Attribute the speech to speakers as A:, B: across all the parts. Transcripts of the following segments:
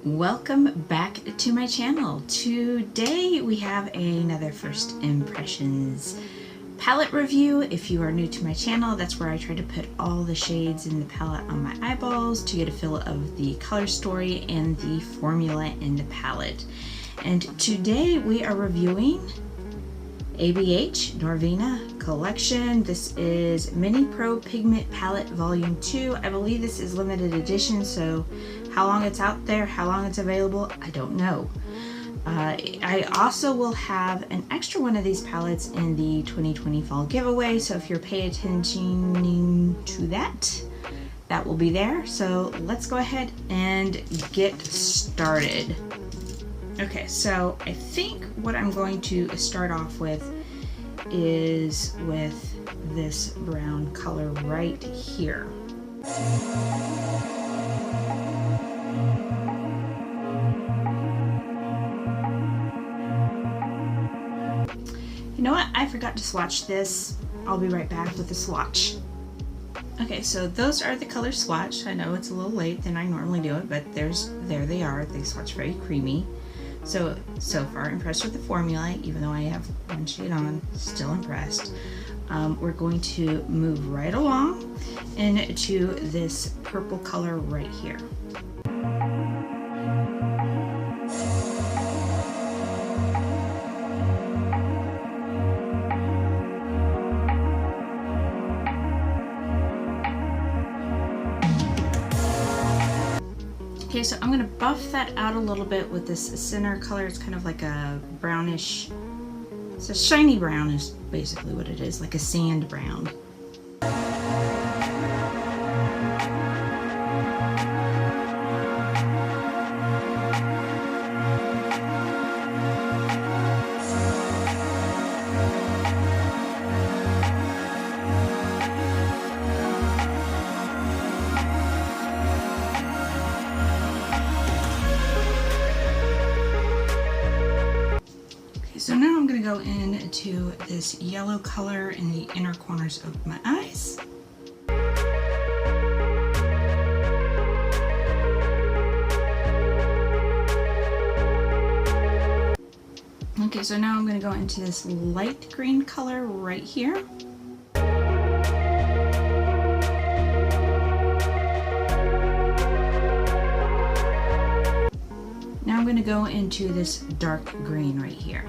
A: Welcome back to my channel. Today we have another first impressions palette review. If you are new to my channel, that's where I try to put all the shades in the palette on my eyeballs to get a feel of the color story and the formula in the palette. And today we are reviewing ABH Norvina collection. This is Mini Pro Pigment Palette Volume 2. I believe this is limited edition, so how long it's out there, how long it's available, I don't know. I also will have an extra one of these palettes in the 2020 fall giveaway, so if you're paying attention to that, that will be there. So let's go ahead and get started. Okay, so I think what I'm going to start off with is with this brown color right here. You know what? I forgot to swatch this. I'll be right back with the swatch. Okay, so those are the colors swatched. I know it's a little late than I normally do it, but there they are. They swatch very creamy. So far impressed with the formula, even though I have one shade on, still impressed. We're going to move right along into this purple color right here. Okay, so I'm going to buff that out a little bit with this center color. It's kind of like a brownish, it's a shiny brown is basically what it is, like a sand brown. So now I'm going to go into this yellow color in the inner corners of my eyes. Okay, so now I'm going to go into this light green color right here. Now I'm going to go into this dark green right here.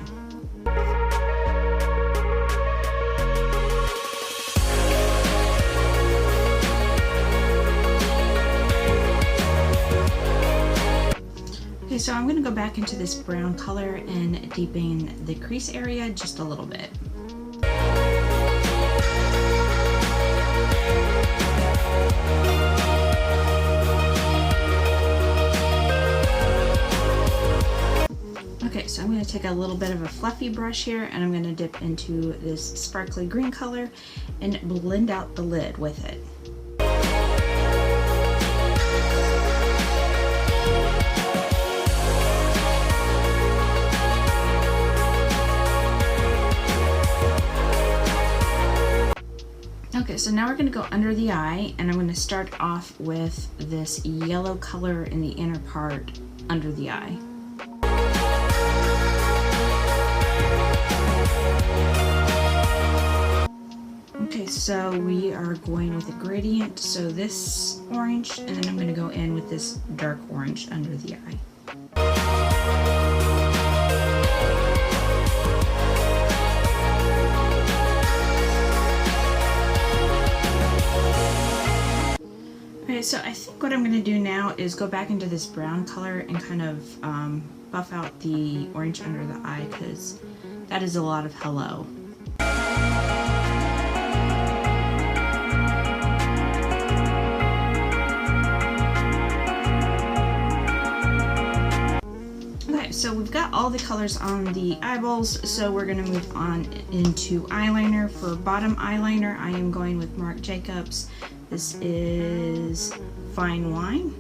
A: Okay, so I'm going to go back into this brown color and deepen the crease area just a little bit. Okay, so I'm going to take a little bit of a fluffy brush here and I'm going to dip into this sparkly green color and blend out the lid with it. Okay, so now we're going to go under the eye, and I'm going to start off with this yellow color in the inner part under the eye. Okay, so we are going with a gradient, so this orange, and then I'm going to go in with this dark orange under the eye. Okay, so I think what I'm going to do now is go back into this brown color and kind of buff out the orange under the eye, because that is a lot of hello. Okay, so we've got all the colors on the eyeballs, so we're going to move on into eyeliner. For bottom eyeliner, I am going with Marc Jacobs. This is Fine Wine.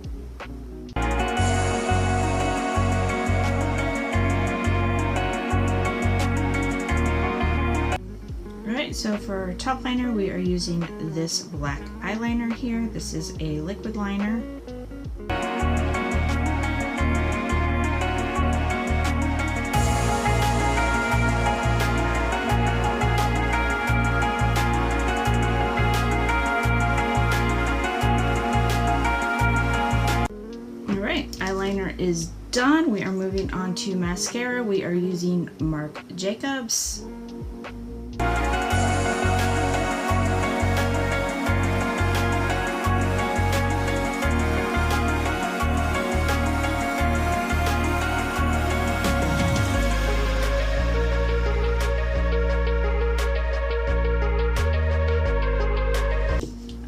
A: Alright, Alright, so for top liner we are using this black eyeliner here. This is a liquid liner. Alright, eyeliner is done. We are moving on to mascara. We are using Marc Jacobs.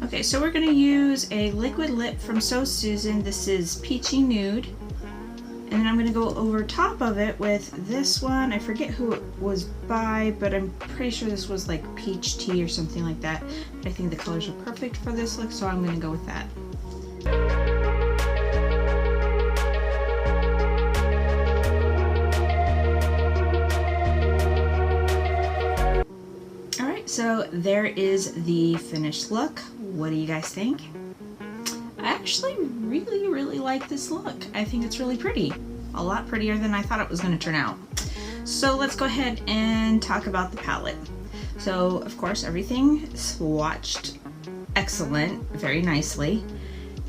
A: Okay, so we're going to use a liquid lip from So Susan. This is Peachy Nude. And then I'm going to go over top of it with this one. I forget who it was by, but I'm pretty sure this was like Peach Tea or something like that. I think the colors are perfect for this look, so I'm going to go with that. Alright, so there is the finished look. What do you guys think? I actually really like this look. I think it's really pretty. A lot prettier than I thought it was going to turn out. So let's go ahead and talk about the palette. So of course everything swatched excellent, very nicely.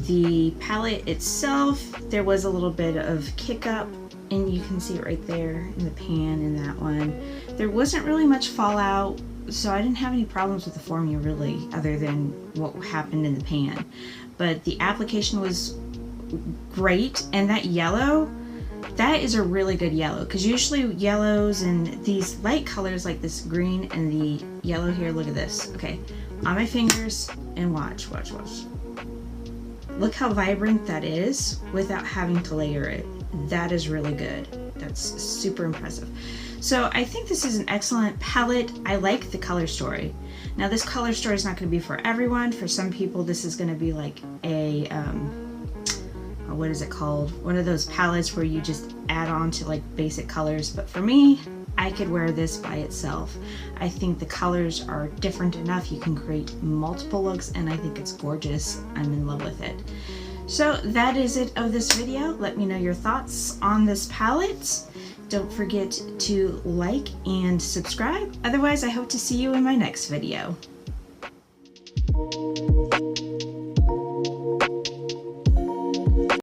A: The palette itself, there was a little bit of kick up, and you can see it right there in the pan in that one. There wasn't really much fallout, so I didn't have any problems with the formula really, other than what happened in the pan. But the application was great, and that yellow, that is a really good yellow, because usually yellows and these light colors like this green and the yellow here, look at this. Okay, on my fingers, and watch. Look how vibrant that is without having to layer it. That is really good. That's super impressive. So I think this is an excellent palette. I like the color story. Now this color story is not going to be for everyone. For some people this is going to be like a, what is it called? One of those palettes where you just add on to like basic colors. But for me, I could wear this by itself. I think the colors are different enough. You can create multiple looks, and I think it's gorgeous. I'm in love with it. So that is it of this video. Let me know your thoughts on this palette. Don't forget to like and subscribe. Otherwise, I hope to see you in my next video.